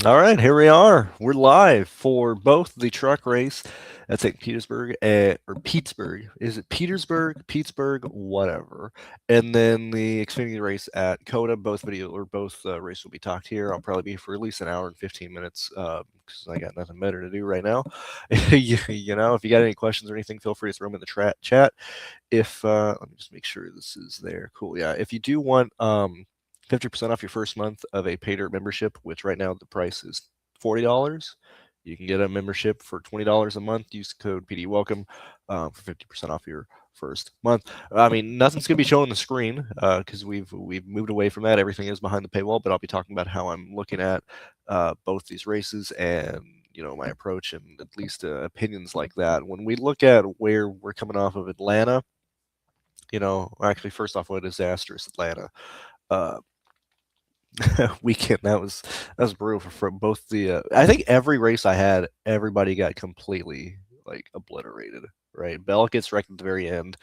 All right, here we are. We're live for both the truck race at St. Petersburg or Pittsburgh. Is it Petersburg, Pittsburgh, whatever? And then the Xfinity race at COTA. Both races will be talked here. I'll probably be for at least an hour and 15 minutes because I got nothing better to do right now. You know, if you got any questions or anything, feel free to throw them in the chat. If let me just make sure this is there. Cool. Yeah. If you do want 50% off your first month of a PayDirt membership, which right now the price is $40. You can get a membership for $20 a month. Use the code PD Welcome for 50% off your first month. I mean, nothing's gonna be shown on the screen because we've moved away from that. Everything is behind the paywall, but I'll be talking about how I'm looking at both these races and my approach and at least opinions like that. When we look at where we're coming off of Atlanta, actually, first off, what a disastrous Atlanta. Uh, Weekend. That was brutal for both the. I think every race I had, everybody got completely like obliterated. Right, Bell gets wrecked at the very end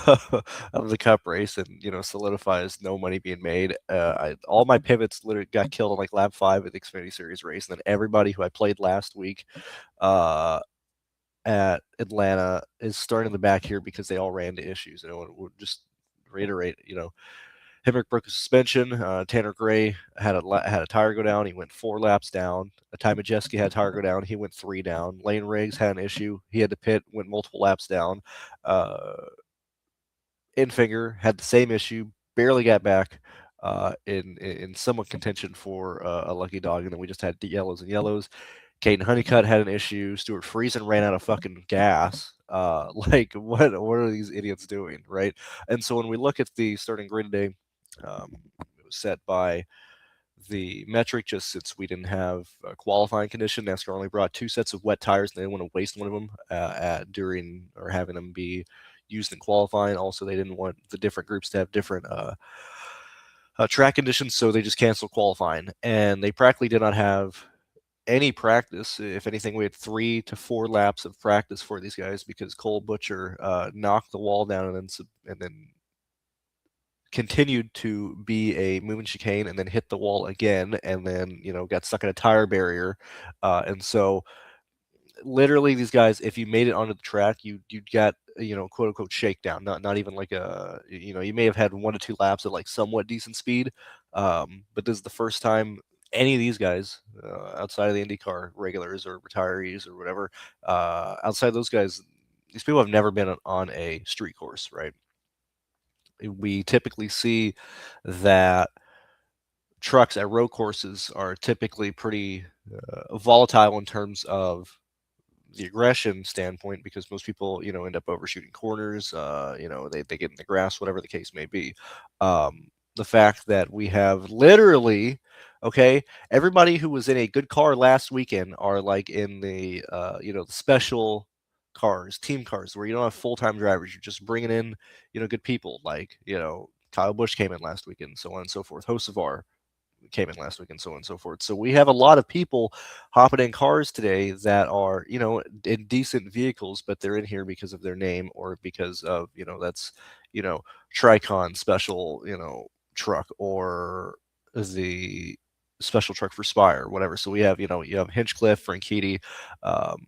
of the Cup race, and solidifies no money being made. All my pivots literally got killed on like lap 5 of the Xfinity Series race, and then everybody who I played last week uh, at Atlanta is starting the back here because they all ran into issues. We'll just reiterate, Hemrick broke a suspension. Tanner Gray had a tire go down. He went 4 laps down. Ty Majeski had a tire go down. He went 3 down. Lane Riggs had an issue. He had to pit. Went multiple laps down. Uh, Infinger had the same issue. Barely got back in somewhat contention for a lucky dog, and then we just had the yellows and yellows. Caden Honeycutt had an issue. Stuart Friesen ran out of fucking gas. Like what are these idiots doing, right? And so when we look at the starting grid today, it was set by the metric just since we didn't have a qualifying condition. NASCAR only brought 2 sets of wet tires, and they didn't want to waste one of them during or having them be used in qualifying. Also, they didn't want the different groups to have different track conditions, so they just canceled qualifying, and they practically did not have any practice. If anything, we had 3 to 4 laps of practice for these guys because Cole Butcher knocked the wall down and then continued to be a moving chicane and then hit the wall again and then got stuck in a tire barrier. And so literally these guys, if you made it onto the track, you got quote unquote shakedown, not even like you may have had 1 to 2 laps at like somewhat decent speed, but this is the first time any of these guys outside of the IndyCar regulars or retirees or whatever, outside those guys, these people have never been on a street course, right? We typically see that trucks at road courses are typically pretty volatile in terms of the aggression standpoint because most people end up overshooting corners, they get in the grass, whatever the case may be. The fact that we have literally, okay, everybody who was in a good car last weekend are like in the the special cars, team cars, where you don't have full-time drivers, you're just bringing in good people, like Kyle Busch came in last weekend, so on and so forth. Hocevar came in last week, and so on and so forth. So we have a lot of people hopping in cars today that are, in decent vehicles, but they're in here because of their name or because of, that's, Tricon special, truck or the special truck for Spire, whatever. So we have, you have Hinchcliffe, Franchitti, um,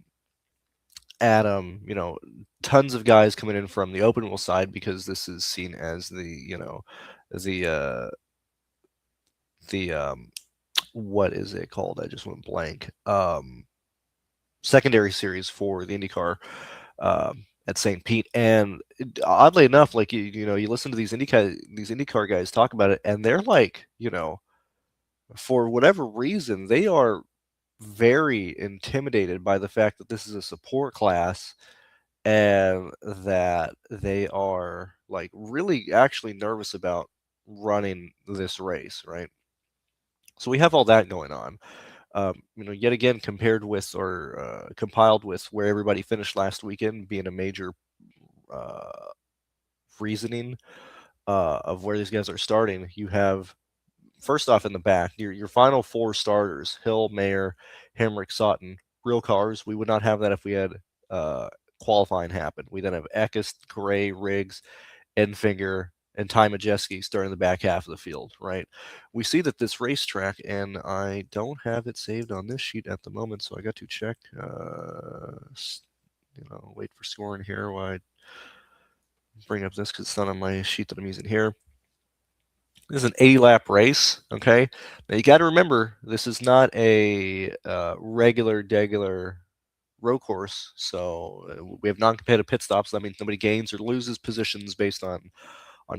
Adam, tons of guys coming in from the open wheel side because this is seen as the the what is it called? I just went blank. Secondary series for the IndyCar at St. Pete, and oddly enough, like you listen to these IndyCar guys talk about it, and they're like, for whatever reason, they are very intimidated by the fact that this is a support class and that they are like really actually nervous about running this race, right? So we have all that going on. Yet again, compared with or compiled with where everybody finished last weekend, being a major uh, reasoning of where these guys are starting, you have first off in the back your final 4 starters: Hill, Mayer, Hemrick, Sutton, real cars. We would not have that if we had qualifying happen. We then have Eckes, Gray, Riggs, Enfinger, and Ty Majeski starting the back half of the field, right? We see that this racetrack, and I don't have it saved on this sheet at the moment, so I got to check, wait for scoring here while I bring up this because it's not on my sheet that I'm using here. This is an 80-lap race, okay? Now you got to remember, this is not a regular road course, so we have non-competitive pit stops. That means nobody gains or loses positions based on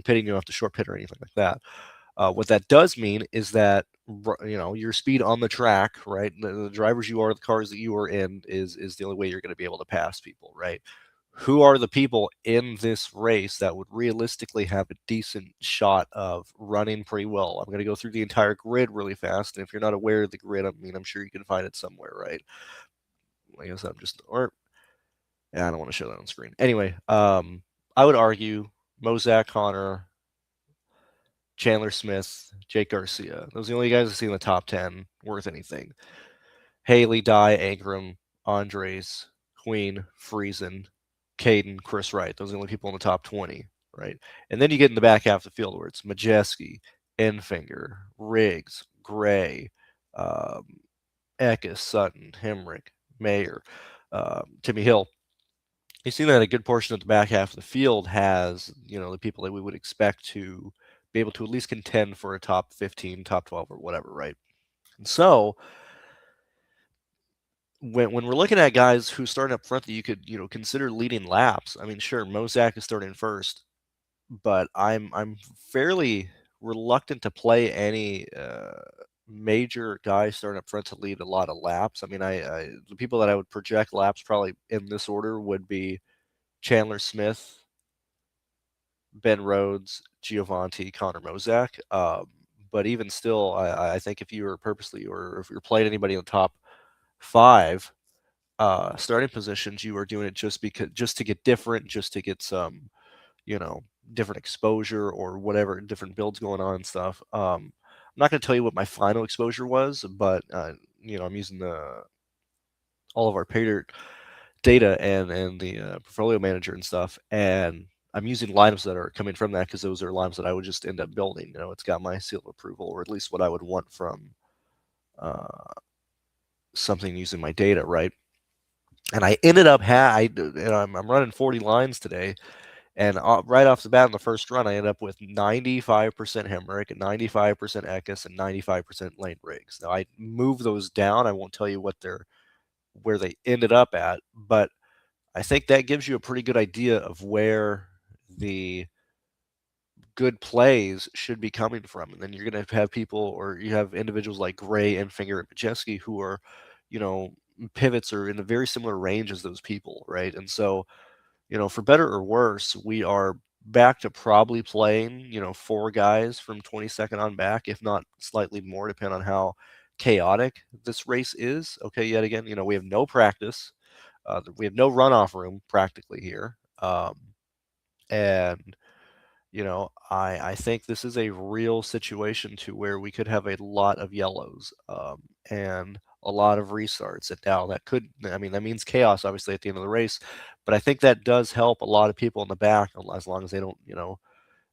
pitting. You don't have to short pit or anything like that. What that does mean is that your speed on the track, right? The drivers you are, the cars that you are in, is the only way you're going to be able to pass people, right? Who are the people in this race that would realistically have a decent shot of running pretty well? I'm going to go through the entire grid really fast, and if you're not aware of the grid, I'm sure you can find it somewhere, right? I guess I'm just, or yeah, I don't want to show that on screen. Anyway, I would argue Mozak, Connor, Chandler Smith, Jake Garcia. Those are the only guys I see in the top 10 worth anything. Haley, Dye, Ankrum, Andres, Queen, Friesen, Caden, Chris Wright. Those are the only people in the top 20, right? And then you get in the back half of the field where it's Majeski, Enfinger, Riggs, Gray, Eckes, Sutton, Hemrick, Mayer, Timmy Hill. You see that a good portion of the back half of the field has, the people that we would expect to be able to at least contend for a top 15, top 12, or whatever, right? And so when we're looking at guys who start up front that you could, consider leading laps, I mean, sure, Mozak is starting first, but I'm fairly reluctant to play any major guys starting up front to lead a lot of laps. I mean, the people that I would project laps probably in this order would be Chandler Smith, Ben Rhodes, Giovanni, Connor Mozak. But even still, I think if you were purposely, or if you're playing anybody in the top 5 starting positions, you are doing it just to get different, just to get some, different exposure or whatever, different builds going on and stuff. I'm not going to tell you what my final exposure was, but I'm using all of our PayDirt data and the portfolio manager and stuff, and I'm using lineups that are coming from that because those are lineups that I would just end up building. It's got my seal of approval, or at least what I would want from something using my data, right? And I ended up I'm running 40 lines today, and right off the bat in the first run, I ended up with 95% Hemrick, 95% Eckes, and 95% Lane Riggs. Now I move those down. I won't tell you where they ended up at, but I think that gives you a pretty good idea of where the good plays should be coming from. And then you're going to have people, or you have individuals like Gray, Enfinger, and Majeski who are, pivots are in a very similar range as those people, right? And so, for better or worse, we are back to probably playing, 4 guys from 22nd on back, if not slightly more, depending on how chaotic this race is. Okay, yet again, we have no practice. We have no runoff room practically here. And, I think this is a real situation to where we could have a lot of yellows and a lot of restarts. And now that means chaos, obviously, at the end of the race. But I think that does help a lot of people in the back, as long as they don't,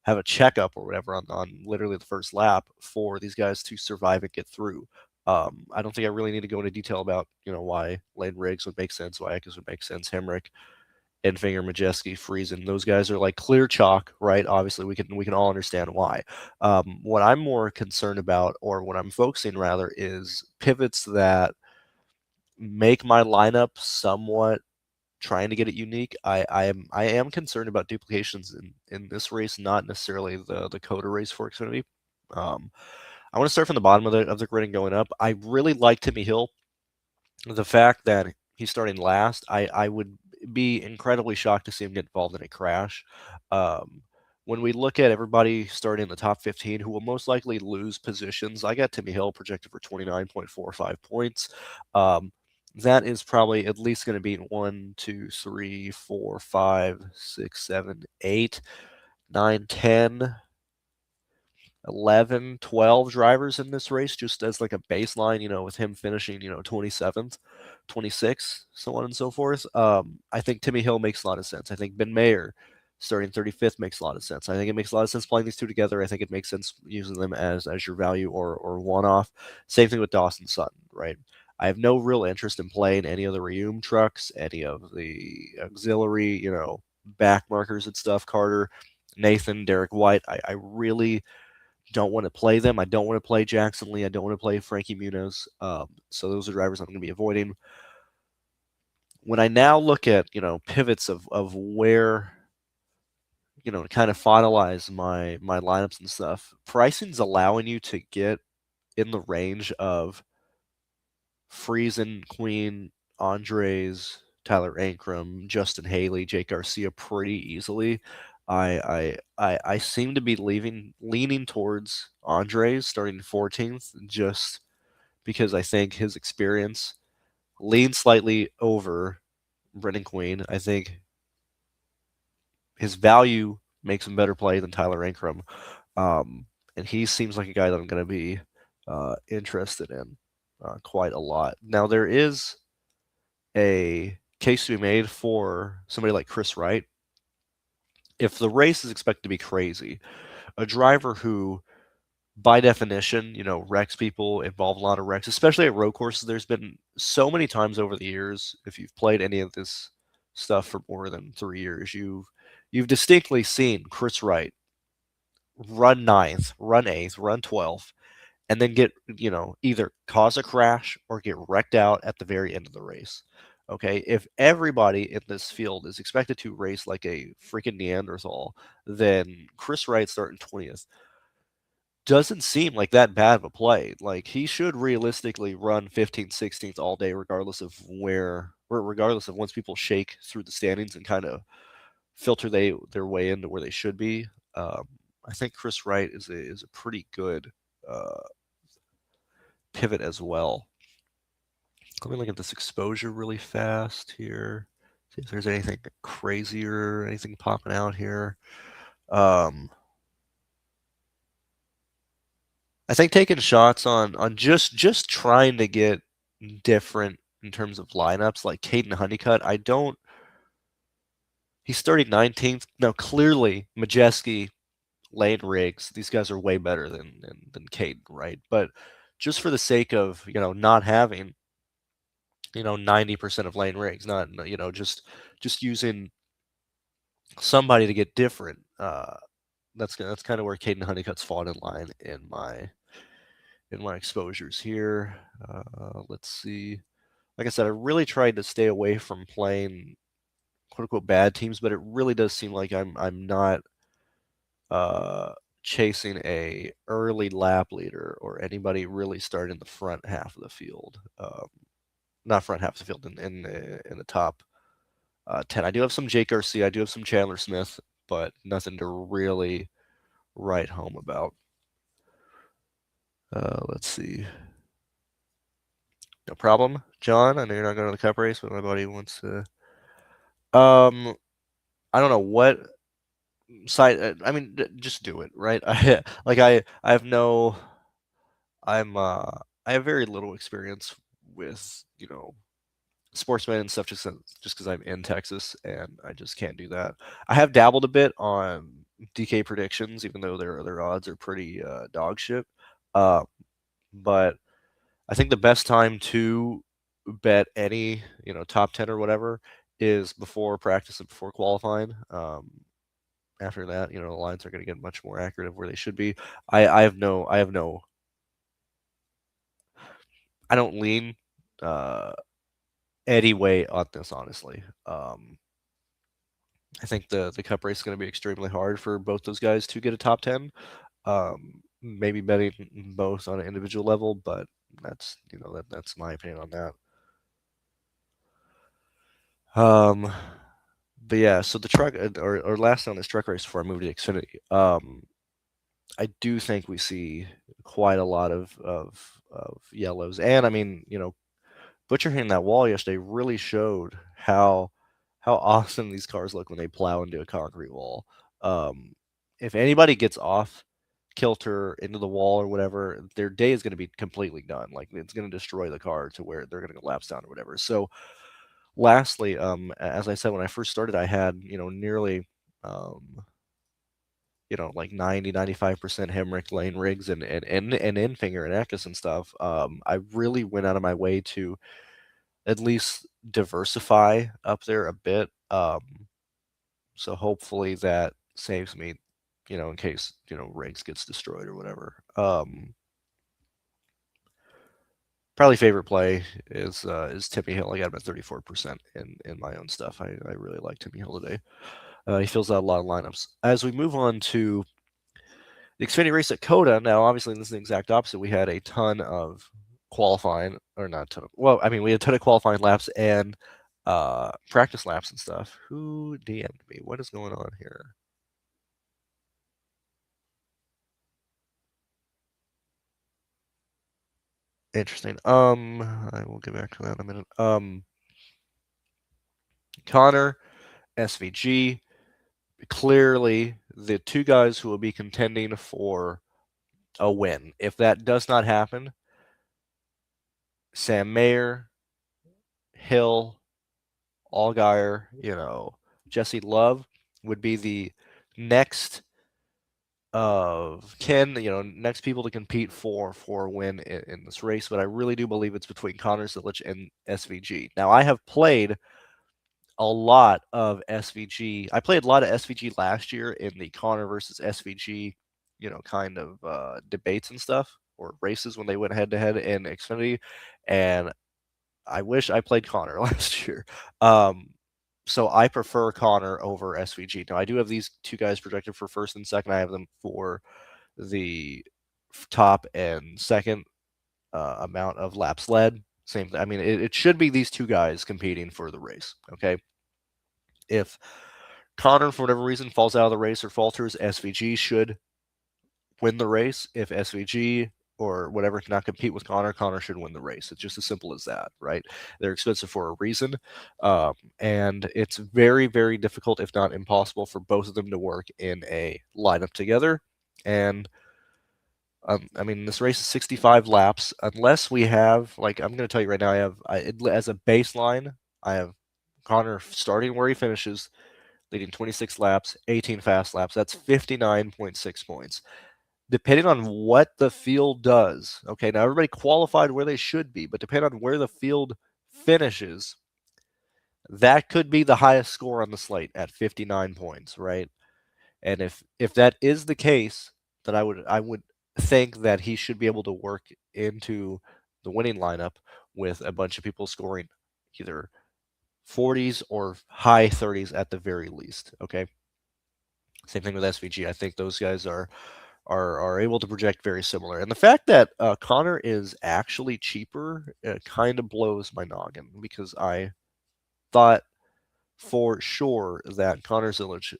have a checkup or whatever on literally the first lap for these guys to survive and get through. I don't think I really need to go into detail about, why Lane Riggs would make sense, why Eckes would make sense, Hemrick, Enfinger, Majeski, Friesen. Those guys are like clear chalk, right? Obviously, we can all understand why. What I'm more concerned about, or what I'm focusing rather, is pivots that make my lineup somewhat trying to get it unique. I am concerned about duplications in this race, not necessarily the COTA race for Xfinity. I want to start from the bottom of the grid and going up. I really like Timmy Hill. The fact that he's starting last, I would be incredibly shocked to see him get involved in a crash. When we look at everybody starting in the top 15 who will most likely lose positions, I got Timmy Hill projected for 29.45 points. That is probably at least going to be 1, 2, 3, 4, 5, 6, 7, 8, 9, 10, 11, 12 drivers in this race, just as like a baseline, with him finishing, 27th, 26th, so on and so forth. I think Timmy Hill makes a lot of sense. I think Ben Mayer starting 35th makes a lot of sense. I think it makes a lot of sense playing these two together. I think it makes sense using them as your value or one-off. Same thing with Dawson Sutton, right? I have no real interest in playing any of the Reum trucks, any of the auxiliary, back markers and stuff. Carter, Nathan, Derek White. I really don't want to play them. I don't want to play Jackson Lee. I don't want to play Frankie Muniz. So those are drivers I'm going to be avoiding. When I now look at pivots of where to kind of finalize my lineups and stuff, pricing's allowing you to get in the range of Friesen, Queen, Andres, Tyler Ankrum, Justin Haley, Jake Garcia pretty easily. I seem to be leaning towards Andres starting 14th just because I think his experience leans slightly over Brendan Queen. I think his value makes him better play than Tyler Ankrum. And he seems like a guy that I'm going to be interested in quite a lot. Now, there is a case to be made for somebody like Chris Wright. If the race is expected to be crazy, a driver who, by definition, wrecks people, involve a lot of wrecks, especially at road courses. There's been so many times over the years, if you've played any of this stuff for more than 3 years, you've distinctly seen Chris Wright run 9th, run 8th, run 12th, and then get, either cause a crash or get wrecked out at the very end of the race. Okay, if everybody in this field is expected to race like a freaking Neanderthal, then Chris Wright starting 20th doesn't seem like that bad of a play. Like, he should realistically run 15th, 16th all day, regardless of once people shake through the standings and kind of filter their way into where they should be. I think Chris Wright is a pretty good pivot as well. Let me look at this exposure really fast here. See if there's anything crazier, anything popping out here. I think taking shots on just trying to get different in terms of lineups, like Caden Honeycutt. He's starting 19th. Now, clearly, Majeski, Lane Riggs, these guys are way better than Caden, right? But just for the sake of not having 90% of Lane Riggs, not just using somebody to get different. That's kind of where Caden Honeycutt's fallen in line in my exposures here. Let's see. Like I said, I really tried to stay away from playing quote unquote bad teams, but it really does seem like I'm not chasing a early lap leader or anybody really starting in the front half of the field. Not front half of the field in the top 10. I do have some Jake Garcia. I do have some Chandler Smith, but nothing to really write home about. Let's see. No problem, John. I know you're not going to the cup race, but my buddy wants to. I don't know what side. I mean, just do it, right? I have no. I have very little experience with sportsmen and stuff just because I'm in Texas and I just can't do that. I have dabbled a bit on DK predictions, even though their odds are pretty dog shit. But I think the best time to bet any top 10 or whatever is before practice and before qualifying. After that, the lines are going to get much more accurate of where they should be. I don't lean any way on this, honestly. I think the cup race is going to be extremely hard for both those guys to get a top 10. Maybe betting both on an individual level, but that's that's my opinion on that. But yeah, so the truck or last on this truck race before I move to Xfinity, I do think we see quite a lot of yellows, and I mean Butcher hitting that wall yesterday really showed how awesome these cars look when they plow into a concrete wall. If anybody gets off kilter into the wall or whatever, their day is going to be completely done. Like, it's going to destroy the car to where they're going to go laps down or whatever. So lastly, as I said, when I first started, I had nearly like 90-95% Hemrick lane rigs and Infinger and Eckes and stuff. I really went out of my way to at least diversify up there a bit. So hopefully that saves me, in case, rigs gets destroyed or whatever. Probably favorite play is Timmy Hill. I got him at 34% in my own stuff. I really like Timmy Hill today. He fills out a lot of lineups. As we move on to the Xfinity race at COTA, now obviously this is the exact opposite. We had a ton of qualifying, or not a ton of, well, I mean, we had a ton of qualifying laps and practice laps and stuff. Who DM'd me? What is going on here? Interesting. I will get back to that in a minute. Connor, SVG, clearly the two guys who will be contending for a win. If that does not happen, Sam Mayer, Hill, Allgaier, Jesse Love would be the next of kin, next people to compete for a win in this race. But I really do believe it's between Connor Zilich and SVG. Now, I have played a lot of SVG. I played a lot of SVG last year in the Connor versus SVG, kind of debates and stuff, or races when they went head to head in Xfinity. And I wish I played Connor last year. So I prefer Connor over SVG. Now I do have these two guys projected for first and second. I have them for the top and second amount of laps led. Same thing. I mean, it should be these two guys competing for the race. Okay. If Connor, for whatever reason, falls out of the race or falters, SVG should win the race. If SVG or whatever cannot compete with Connor, Connor should win the race. It's just as simple as that, right? They're expensive for a reason. And it's very, very difficult, if not impossible, for both of them to work in a lineup together. And I mean, this race is 65 laps. Unless we have, like, I'm going to tell you right now, as a baseline, I have Connor starting where he finishes, leading 26 laps, 18 fast laps. That's 59.6 points. Depending on what the field does, okay, now everybody qualified where they should be, but depending on where the field finishes, that could be the highest score on the slate at 59 points, right? And if that is the case, then I would think that he should be able to work into the winning lineup with a bunch of people scoring either 40s or high 30s at the very least. Okay. Same thing with SVG. I think those guys are able to project very similar. And the fact that Connor is actually cheaper kind of blows my noggin, because I thought for sure that Connor Zilich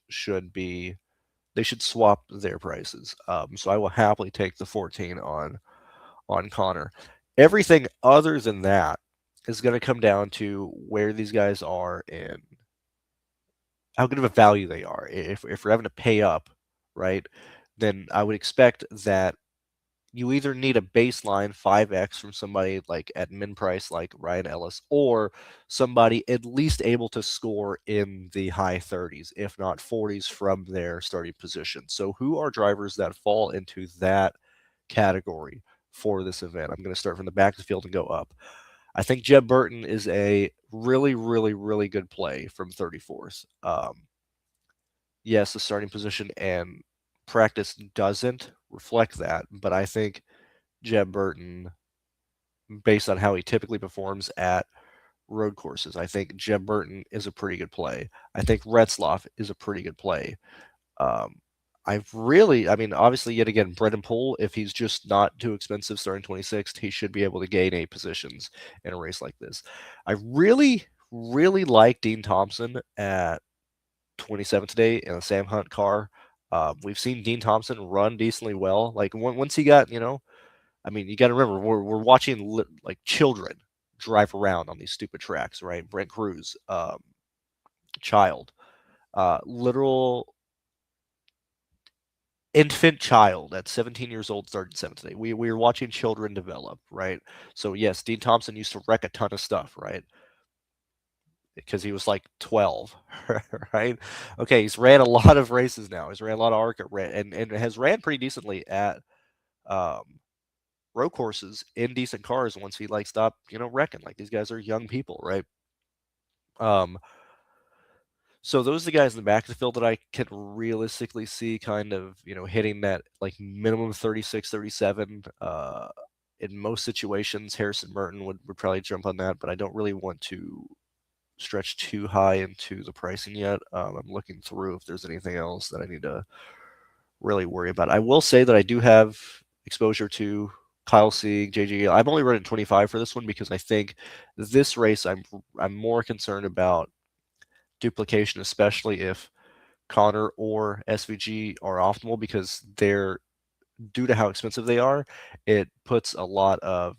they should swap their prices. So I will happily take the 14 on Connor. Everything other than that is going to come down to where these guys are and how good of a value they are. If we're having to pay up, right, then I would expect that you either need a baseline 5x from somebody like at min price like Ryan Ellis, or somebody at least able to score in the high 30s, if not 40s, from their starting position. So who are drivers that fall into that category for this event? I'm going to start from the back of the field and go up. I think Jeb Burton is a really, really, really good play from 34th. Yes, the starting position and practice doesn't reflect that, but I think Jeb Burton, based on how he typically performs at road courses, I think Jeb Burton is a pretty good play. I think Retzloff is a pretty good play. I mean, obviously, yet again, Brendan Poole, if he's just not too expensive starting 26th, he should be able to gain 8 positions in a race like this. I really, really like Dean Thompson at 27th today in a Sam Hunt car. We've seen Dean Thompson run decently well. Like once he got, I mean, you got to remember we're watching like children drive around on these stupid tracks, right? Brent Cruz, child, literal infant child at 17 years old started 7th today. We were watching children develop, right? So yes, Dean Thompson used to wreck a ton of stuff, right? because he was like 12, right? Okay, he's ran a lot of races now. He's ran a lot of ARCA, and has ran pretty decently at um, road courses in decent cars once he like stopped, wrecking. Like these guys are young people, right? Um, so those are the guys in the back of the field that I can realistically see kind of, hitting that like minimum 36, 37. In most situations, Harrison Merton would probably jump on that, but I don't really want to stretch too high into the pricing yet. I'm looking through if there's anything else that I need to really worry about. I will say that I do have exposure to Kyle Sieg, JJ. I'm only running 25 for this one because I think this race I'm more concerned about duplication, especially if Connor or SVG are optimal, because they're, due to how expensive they are, it puts a lot of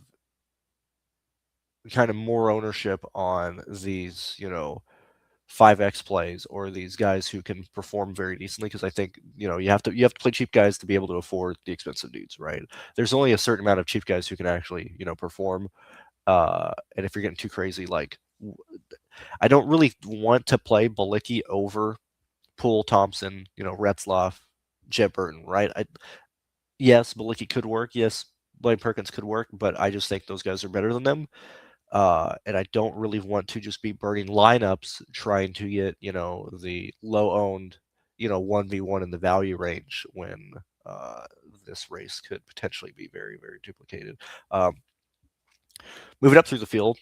kind of more ownership on these, 5x plays or these guys who can perform very decently, because I think you have to play cheap guys to be able to afford the expensive dudes, right? There's only a certain amount of cheap guys who can actually perform, and if you're getting too crazy, like I don't really want to play Balicki over Poole, Thompson, Retzloff, Jet Burton, right? Yes, Balicki could work. Yes, Blaine Perkins could work, but I just think those guys are better than them. And I don't really want to just be burning lineups trying to get, the low owned, 1v1 in the value range when uh, this race could potentially be very, very duplicated. Moving up through the field,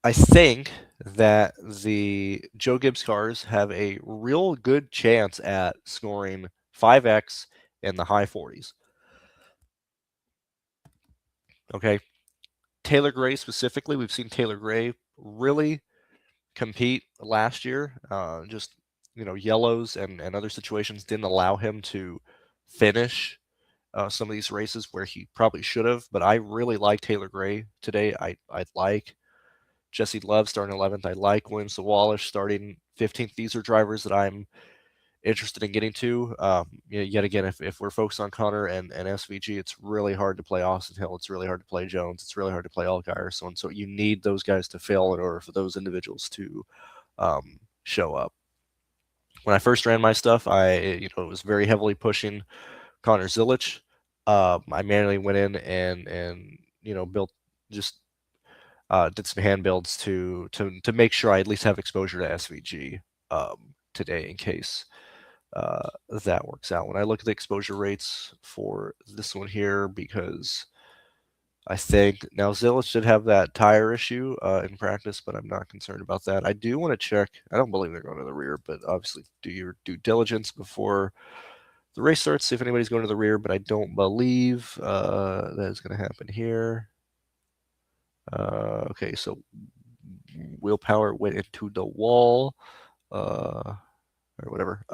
I think that the Joe Gibbs cars have a real good chance at scoring 5x in the high 40s. Okay. Taylor Gray specifically, we've seen Taylor Gray really compete last year. Just, yellows and other situations didn't allow him to finish some of these races where he probably should have. But I really like Taylor Gray today. I like Jesse Love starting 11th. I like Williams Wallace starting 15th. These are drivers that I'm interested in getting to. Yet again, if we're focused on Connor and SVG, it's really hard to play Austin Hill. It's really hard to play Jones. It's really hard to play Allgaier. So and so you need those guys to fail in order for those individuals to show up. When I first ran my stuff, I was very heavily pushing Connor Zilich. I manually went in and built just did some hand builds to make sure I at least have exposure to SVG today in case that works out. When I look at the exposure rates for this one here, because I think now Zilich should have that tire issue in practice, but I'm not concerned about that. I do want to check. I don't believe they're going to the rear, but obviously do your due diligence before the race starts, see if anybody's going to the rear, but I don't believe that is going to happen here. Okay, so wheel power went into the wall or whatever.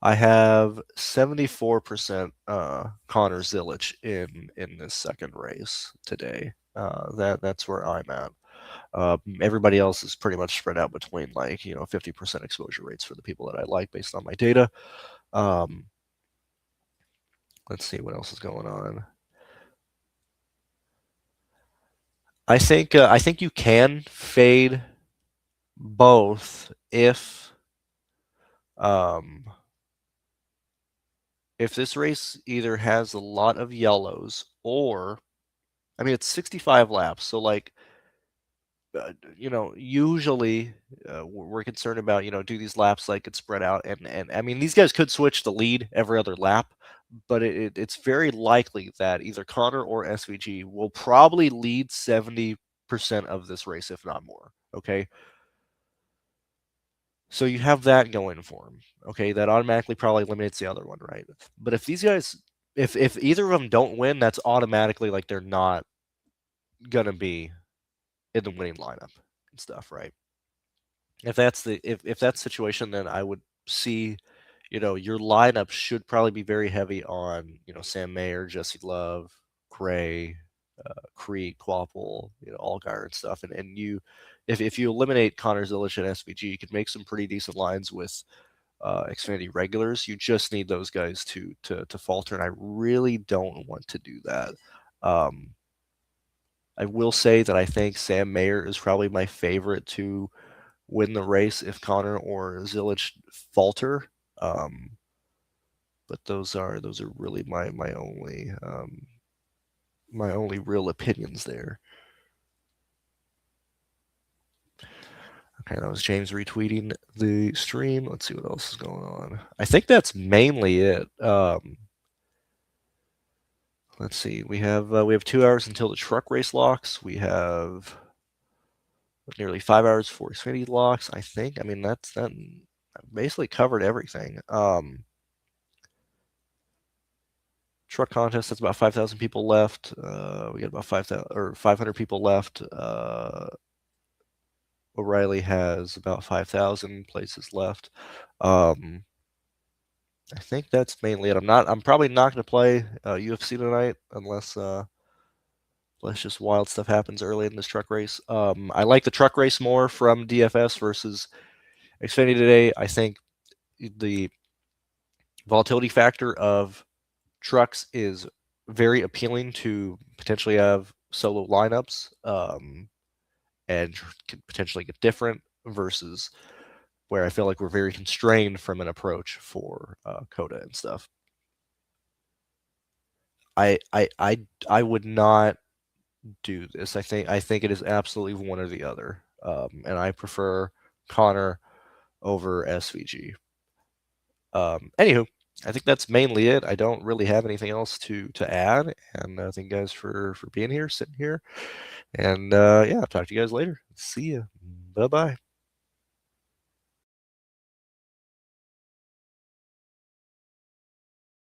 I have 74% Connor Zilich in this second race today. That's where I'm at. Everybody else is pretty much spread out between 50% exposure rates for the people that I like based on my data. Let's see what else is going on. I think you can fade both if this race either has a lot of yellows or, I mean, it's 65 laps, so like usually we're concerned about, do these laps like get spread out, and I mean these guys could switch the lead every other lap, but it's very likely that either Connor or SVG will probably lead 70% of this race, if not more. Okay, so you have that going for them. Okay, that automatically probably eliminates the other one, right? But if these guys, if either of them don't win, that's automatically like they're not gonna be in the winning lineup and stuff, right? If that's the situation, then I would see, your lineup should probably be very heavy on, Sam Mayer, Jesse Love, Gray, Creek, Quapple, Allgaier and stuff. And if you eliminate Connor Zilich and SVG, you could make some pretty decent lines with Xfinity regulars. You just need those guys to falter, and I really don't want to do that. I will say that I think Sam Mayer is probably my favorite to win the race if Connor or Zilich falter. But those are really my only real opinions there. Okay, that was James retweeting the stream. Let's see what else is going on. I think that's mainly it. Let's see. We have 2 hours until the truck race locks. We have nearly 5 hours for Xfinity locks. I think. I mean, that basically covered everything. Truck contest. That's about 5,000 people left. We got about 5,000 or 500 people left. O'Reilly has about 5,000 places left. I think that's mainly it. I'm probably not going to play UFC tonight unless just wild stuff happens early in this truck race. I like the truck race more from DFS versus Xfinity today. I think the volatility factor of trucks is very appealing to potentially have solo lineups and can potentially get different versus where I feel like we're very constrained from an approach for COTA and stuff. I would not do this. I think it is absolutely one or the other, and I prefer Connor over SVG. Anywho, I think that's mainly it. I don't really have anything else to add, and thank you guys for being here, sitting here, and yeah, I'll talk to you guys later. See ya. Bye bye.